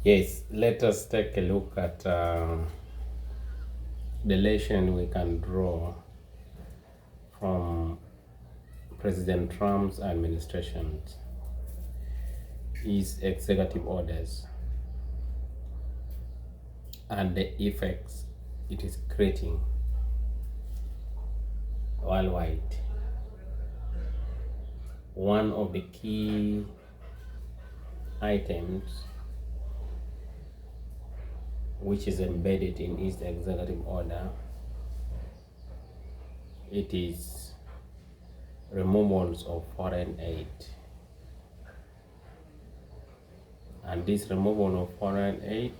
Yes, let us take a look at the lesson we can draw from President Trump's administration, his executive orders, and the effects it is creating worldwide. One of the key items which is embedded in his executive order, it is removals of foreign aid. And this removal of foreign aid,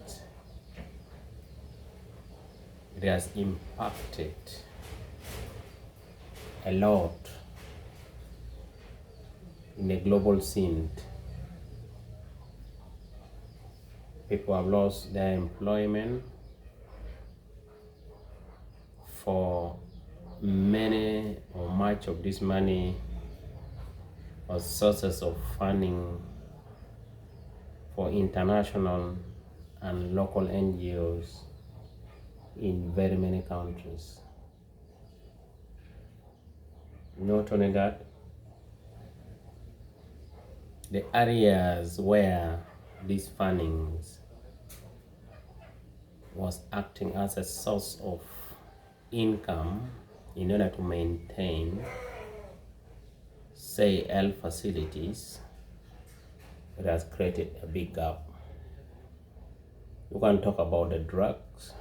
it has impacted a lot in the global scene. People have lost their employment. For many or much of this money was sources of funding for international and local NGOs in very many countries. Not only that, the areas where these fundings was acting as a source of income in order to maintain, say, health facilities, it has created a big gap. You can talk about the drugs,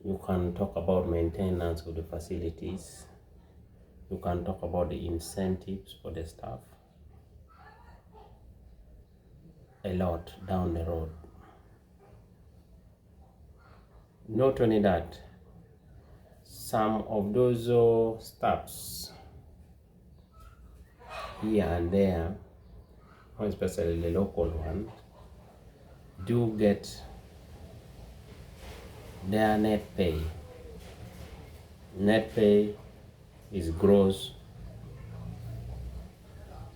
you can talk about maintenance of the facilities, you can talk about the incentives for the staff, a lot down the road. Not only that, some of those staffs here and there, especially the local ones, do get their net pay. Net pay is gross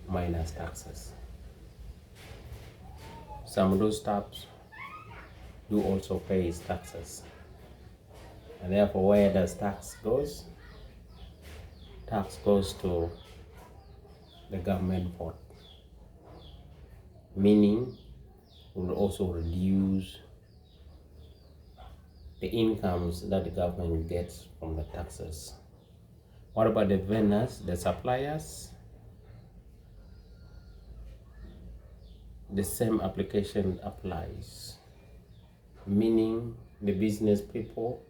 minus taxes. Some of those staffs do also pay taxes. And therefore, where does tax goes? Tax goes to the government pot, meaning will also reduce the incomes that the government gets from the taxes. What about the vendors, the suppliers? The same application applies, meaning the business people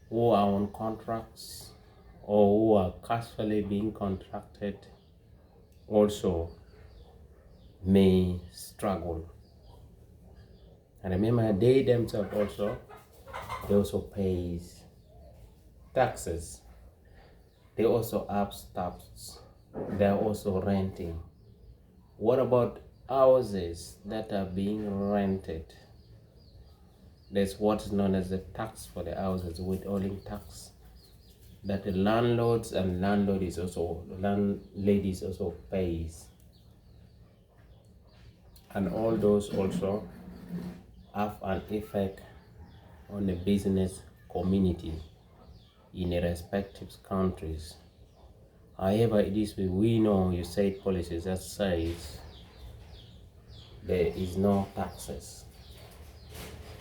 who are on contracts or who are casually being contracted also may struggle. And remember, they themselves also pay taxes. They also have staffs. They're also renting. What about houses that are being rented? There's what's known as the tax for the houses, withholding tax, that the landlords and landladies also pays. And all those also have an effect on the business community in the respective countries. However, it is we know you said policies that says there is no taxes.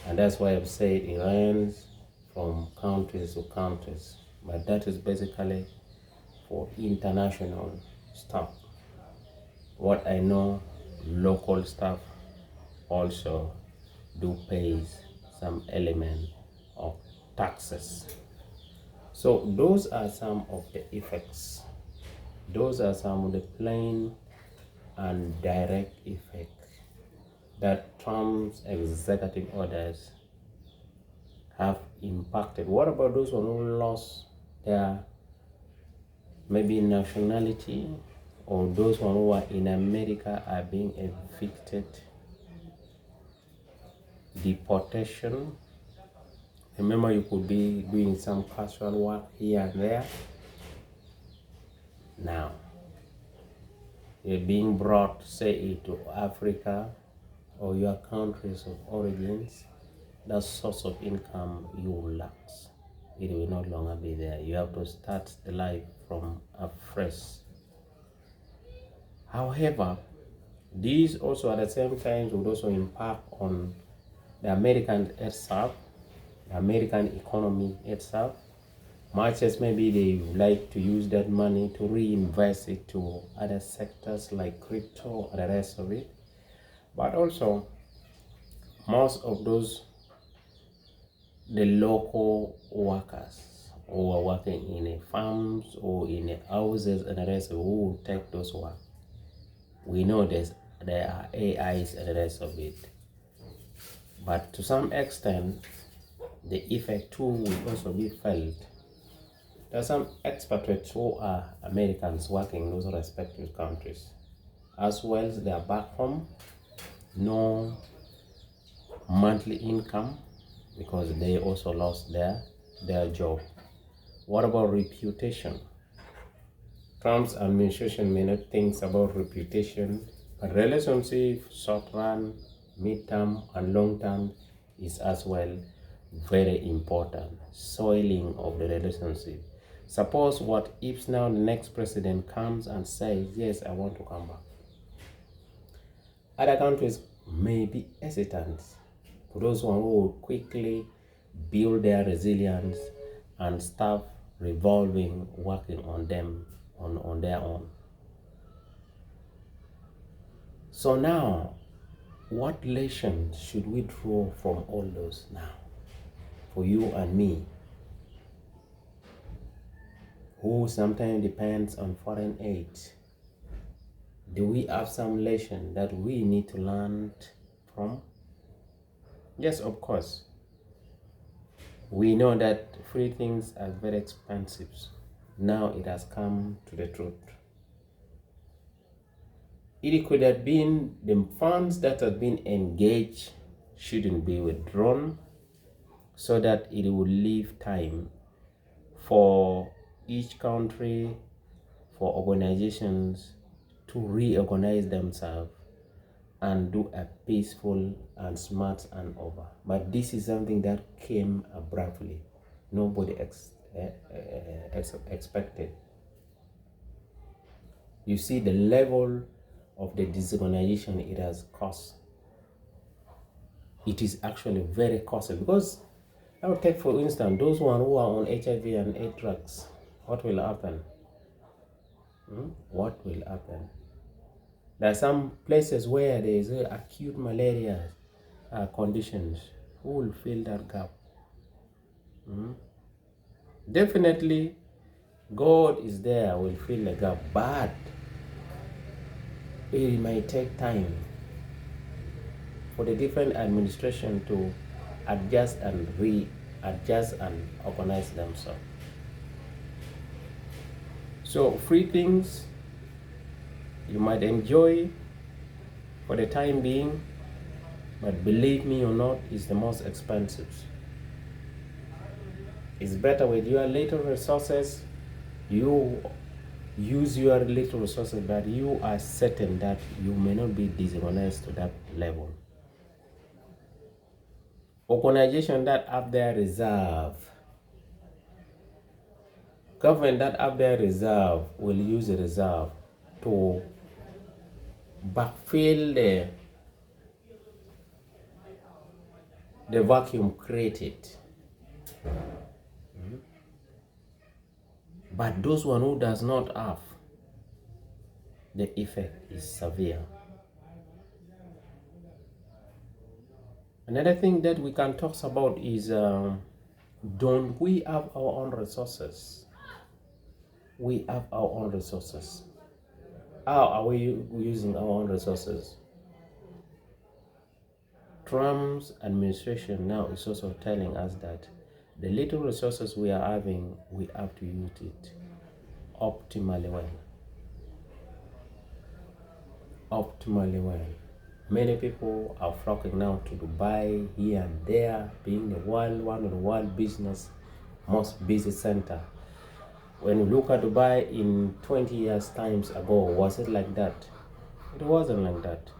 And that's why I've said it runs from countries to countries. But that is basically for international stuff. What I know, local staff also do pay some element of taxes. So those are some of the effects. Those are some of the plain and direct effects that Trump's executive orders have impacted. What about those who lost their maybe nationality, or those who are in America are being evicted, deportation? Remember, you could be doing some casual work here and there. Now, you're being brought, say, to Africa or your countries of origins, that source of income you will lack. It will no longer be there. You have to start the life from afresh. However, these also at the same time would also impact on the American itself, the American economy itself, much as maybe they would like to use that money to reinvest it to other sectors like crypto and the rest of it. But also, most of those, the local workers who are working in a farms or in the houses and the rest who will take those work. We know there are AIs and the rest of it. But to some extent, the effect too will also be felt. There are some expatriates who are Americans working in those respective countries. As well as they are back home, no monthly income because they also lost their job. What about reputation? Trump's administration may not think about reputation, but relationship, short run, mid-term, and long-term is as well very important. Soiling of the relationship. Suppose what if now the next president comes and says, yes, I want to come back. Other countries may be hesitant. For those who will quickly build their resilience and start revolving, working on them on their own. So now, what lessons should we draw from all those now? For you and me, who sometimes depends on foreign aid, do we have some lesson that we need to learn from? Yes, of course. We know that free things are very expensive. Now it has come to the truth. It could have been the funds that have been engaged shouldn't be withdrawn so that it will leave time for each country, for organizations to reorganize themselves and do a peaceful and smart handover. But this is something that came abruptly. Nobody expected. You see the level of the disorganization it has caused. It is actually very costly because I would take for instance those who are on HIV and AIDS drugs. What will happen? What will happen? There are some places where there is acute malaria conditions. Who will fill that gap? Definitely, God is there, will fill the gap, but it might take time for the different administration to adjust and readjust and organize themselves. So free things you might enjoy for the time being, but believe me or not, it's the most expensive. It's better with your little resources, you use your little resources, but you are certain that you may not be disorganized to that level. Organization that have their reserve, government that have their reserve will use the reserve to backfill the vacuum created. But those one who does not have, the effect is severe. Another thing that we can talk about is don't we have our own resources? We have our own resources. How are we using our own resources? Trump's administration now is also telling us that the little resources we are having, we have to use it optimally well. Optimally well. Many people are flocking now to Dubai, here and there, being one of the world business most busy center. When you look at Dubai in 20 years times ago, was it like that? It wasn't like that.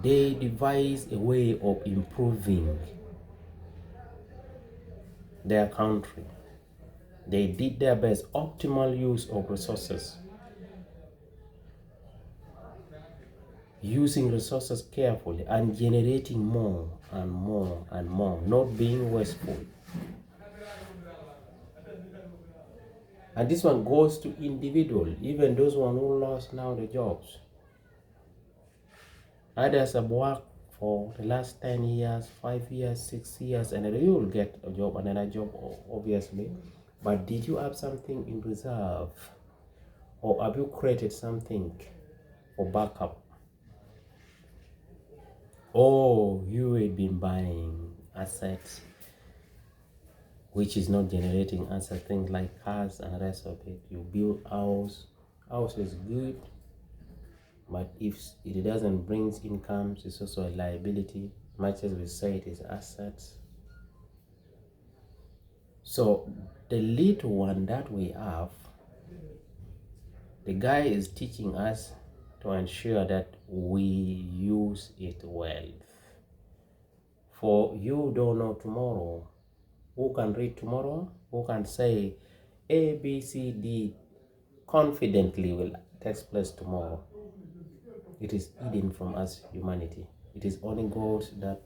They devised a way of improving their country. They did their best, optimal use of resources, using resources carefully and generating more and more and more, not being wasteful. And this one goes to individual, even those one who lost now the jobs. Others have worked for the last 10 years, 5 years, 6 years, and then you will get a job, another job, obviously. But did you have something in reserve? Or have you created something for backup? Or you have been buying assets which is not generating assets, things like cars and the rest of it. You build house is good, but if it doesn't bring incomes, it's also a liability. Much as we say it is assets. So the little one that we have, the guy is teaching us to ensure that we use it well. For you don't know tomorrow. Who can read tomorrow? Who can say A, B, C, D confidently will take place tomorrow? It is hidden from us, humanity. It is only God that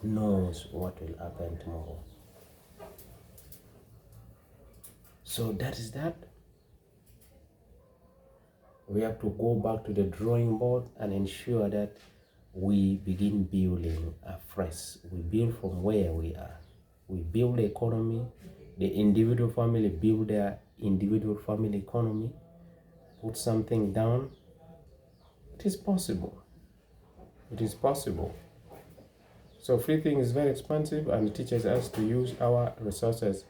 knows what will happen tomorrow. So that is that. We have to go back to the drawing board and ensure that we begin building afresh. We build from where we are. We build the economy. The individual family build their individual family economy. Put something down. It is possible. It is possible. So free thing is very expensive, and it teaches us to use our resources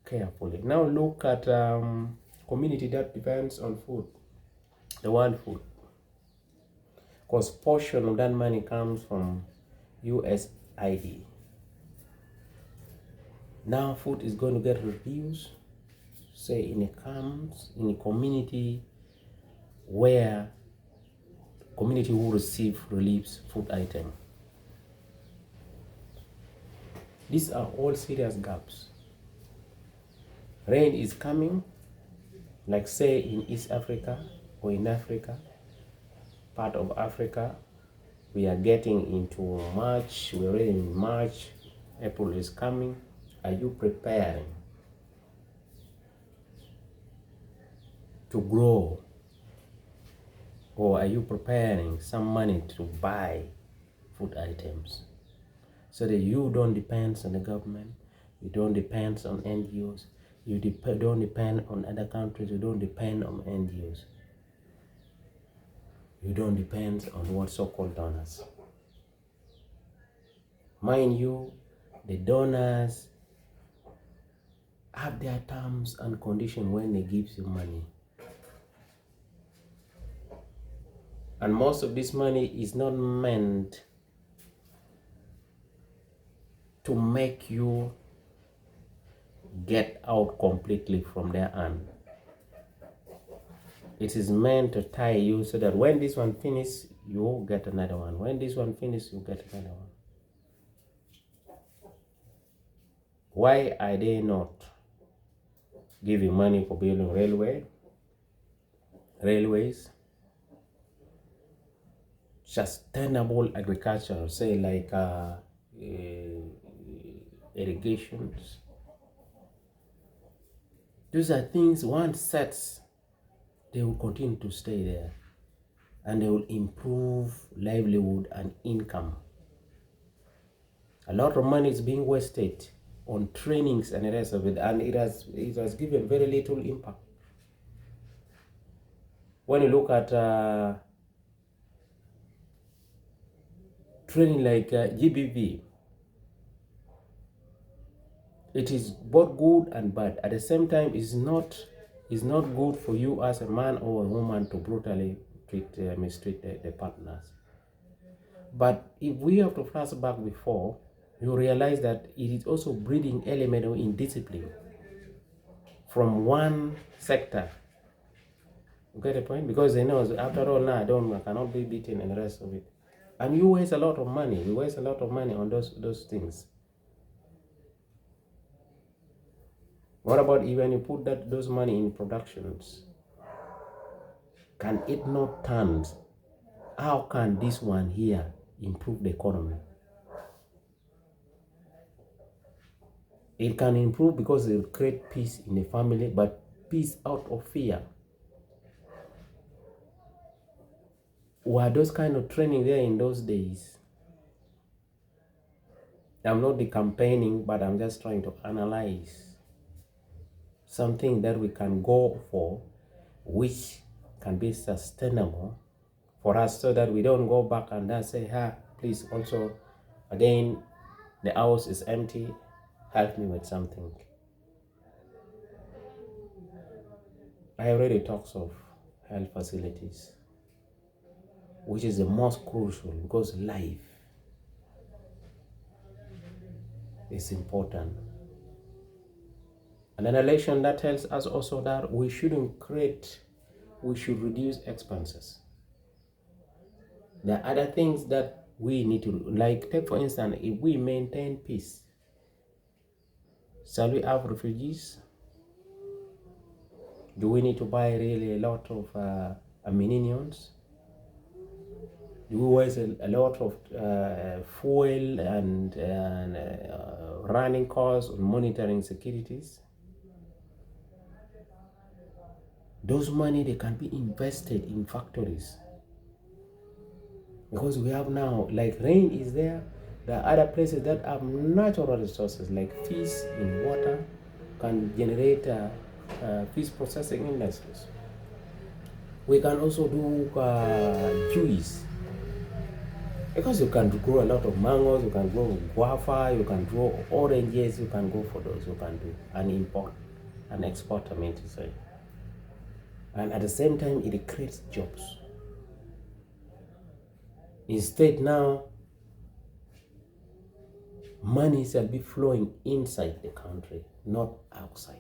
carefully. Now look at community that depends on food, the world food. Because portion of that money comes from USAID. Now food is going to get reduced, say in a community where community will receive reliefs food item. These are all serious gaps. Rain is coming, like say in East Africa or in Africa, part of Africa. We are getting into March, we're already in March, April is coming. Are you preparing to grow? Or are you preparing some money to buy food items so that you don't depend on the government, you don't depend on NGOs, you don't depend on other countries, you don't depend on NGOs, you don't depend on what so-called donors. Mind you, the donors have their terms and conditions when they give you money. And most of this money is not meant to make you get out completely from their hand. It is meant to tie you so that when this one finishes, you get another one. When this one finishes, you get another one. Why are they not giving money for building railways, sustainable agriculture, say like irrigations? Those are things once sets, they will continue to stay there, and they will improve livelihood and income. A lot of money is being wasted on trainings and the rest of it, and it has given very little impact. When you look at training like GBV, it is both good and bad. At the same time, it's not good for you as a man or a woman to brutally mistreat the partners. But if we have to flash back before, you realize that it is also breeding element of indiscipline from one sector. You get the point? Because they know, after all, now I cannot be beaten and the rest of it. And you waste a lot of money. You waste a lot of money on those things. What about even you put those money in productions? Can it not turn? How can this one here improve the economy? It can improve because it will create peace in the family, but peace out of fear. Were those kind of training there in those days? I'm not the campaigning, but I'm just trying to analyze something that we can go for, which can be sustainable for us, so that we don't go back and then say, please also, again, the house is empty, help me with something. I already talked of health facilities, which is the most crucial because life is important. And an election that tells us also that we should reduce expenses. There are other things that we need to, like, take for instance, if we maintain peace, shall we have refugees? Do we need to buy really a lot of ammunitions? Do we waste a lot of fuel and running costs on monitoring securities? Those money, they can be invested in factories. Because we have now, like, rain is there. There are other places that have natural resources like fish in water can generate fish processing industries. We can also do juice, because you can grow a lot of mangoes, you can grow guava, you can grow oranges, you can go for those, you can do and import and export, I mean to say. And at the same time, it creates jobs. Instead now, money shall be flowing inside the country, not outside.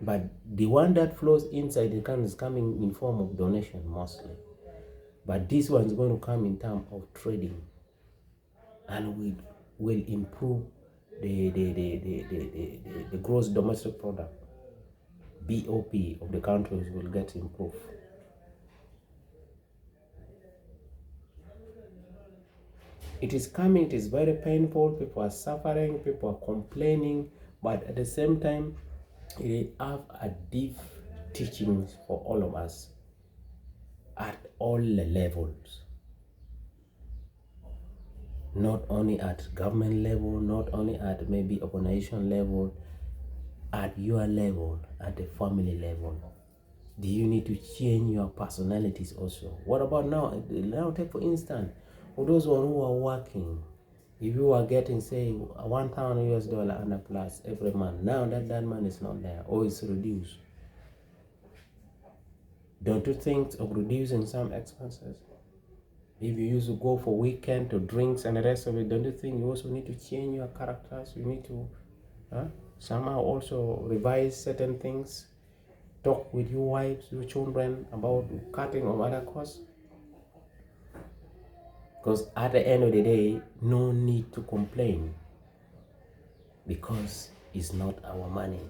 But the one that flows inside the country is coming in form of donation mostly. But this one is going to come in terms of trading, and we will improve the gross domestic product, BOP, of the countries will get improved. It is coming, it is very painful, people are suffering, people are complaining, but at the same time, it have a deep teachings for all of us at all the levels. Not only at government level, not only at maybe organization level, at your level, at the family level. Do you need to change your personalities also? What about now? Now take for instance, for those who are working, if you are getting, say, $1,000 and a plus every month, now that money is not there or it's reduced. Don't you think of reducing some expenses? If you used to go for weekend to drinks and the rest of it, don't you think you also need to change your characters? You need to somehow also revise certain things, talk with your wives, your children about cutting of other costs. Because at the end of the day, no need to complain, because it's not our money.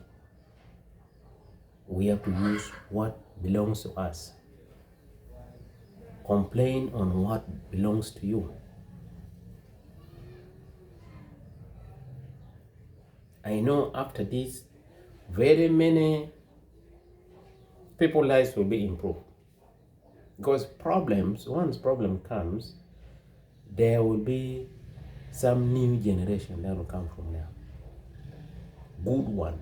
We have to use what belongs to us. Complain on what belongs to you. I know after this, very many people's lives will be improved. Because once problem comes, there will be some new generation that will come from there. Good one.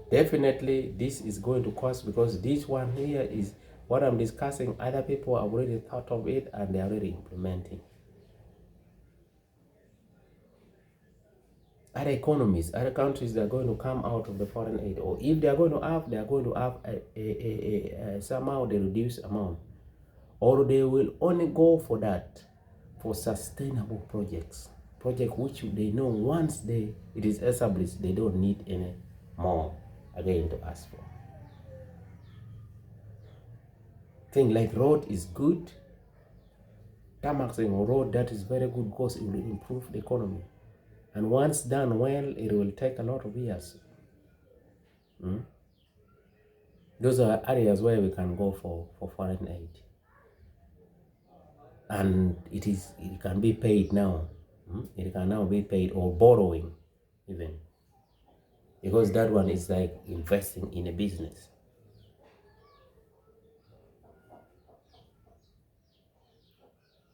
Definitely this is going to cost, because this one here is what I'm discussing. Other people have already thought of it and they're already implementing. Other economies, other countries that are going to come out of the foreign aid, or if they are going to have, somehow the reduced amount, or they will only go for that for sustainable projects which they know once it is established, they don't need any more again to ask for. thing like road is good. Tarmacing road, that is very good because it will improve the economy. And once done well, it will take a lot of years. Those are areas where we can go for foreign aid. And it can be paid now. It can now be paid, or borrowing even. Because that one is like investing in a business.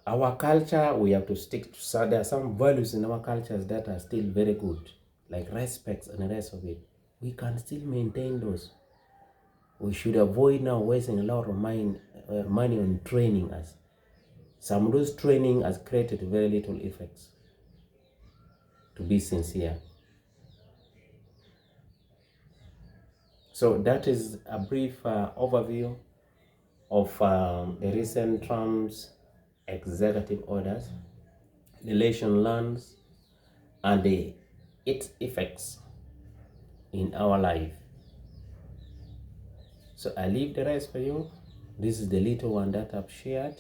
Our culture, we have to stick to, so there are some values in our cultures that are still very good, like respect and the rest of it. We can still maintain those. We should avoid now wasting a lot of money on training us. Some of those training has created very little effects, to be sincere. So that is a brief overview of the recent Trump's executive orders, the lesson learned, and its effects in our life. So I leave the rest for you. This is the little one that I've shared.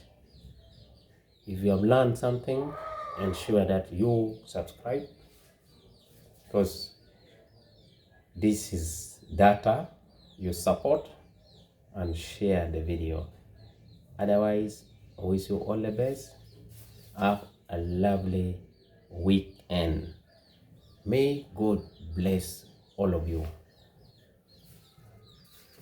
If you have learned something, ensure that you subscribe, because this is data. You support and share the video. Otherwise, I wish you all the best. Have a lovely weekend. May God bless all of you.